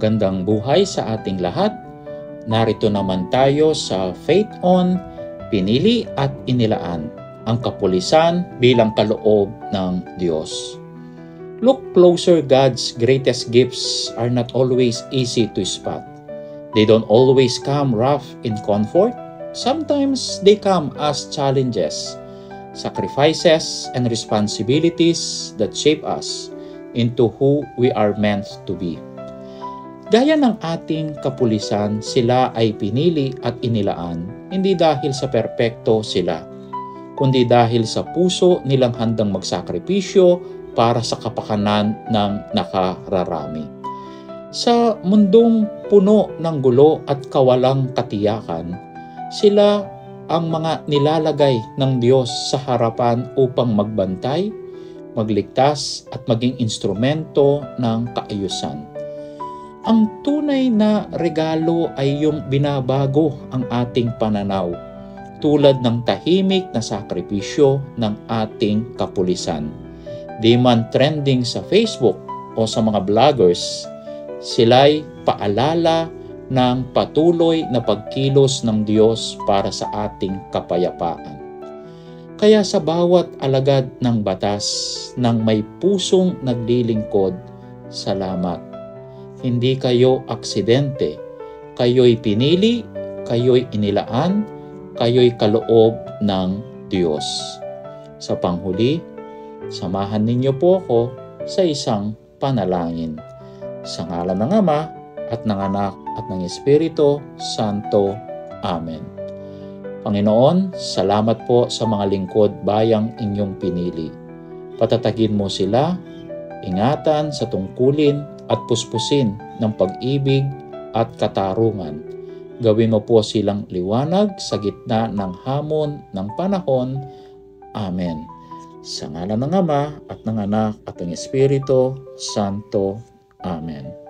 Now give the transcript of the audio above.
Magandang buhay sa ating lahat. Narito naman tayo sa Faith On, Pinili at Inilaan, ang kapulisan bilang kaloob ng Diyos. Look closer, God's greatest gifts are not always easy to spot. They don't always come rough in comfort. Sometimes they come as challenges, sacrifices, and responsibilities that shape us into who we are meant to be. Gaya ng ating kapulisan, sila ay pinili at inilaan, hindi dahil sa perpekto sila, kundi dahil sa puso nilang handang magsakripisyo para sa kapakanan ng nakararami. Sa mundong puno ng gulo at kawalang katiyakan, sila ang mga nilalagay ng Diyos sa harapan upang magbantay, magligtas at maging instrumento ng kaayusan. Ang tunay na regalo ay yung binabago ang ating pananaw, tulad ng tahimik na sakripisyo ng ating kapulisan. Di man trending sa Facebook o sa mga vloggers, sila'y paalala ng patuloy na pagkilos ng Diyos para sa ating kapayapaan. Kaya sa bawat alagad ng batas ng may pusong naglilingkod, salamat. Hindi kayo aksidente, kayo'y pinili, kayo'y inilaan, kayo'y kaloob ng Diyos. Sa panghuli, samahan ninyo po ako sa isang panalangin. Sa ngalan ng Ama at ng Anak at ng Espiritu Santo. Amen. Panginoon, salamat po sa mga lingkod bayang inyong pinili. Patatagin mo sila, ingatan sa tungkulin at puspusin ng pag-ibig at katarungan. Gawin mo po silang liwanag sa gitna ng hamon ng panahon. Amen. Sa ngalan ng Ama at ng Anak at ng Espiritu Santo. Amen.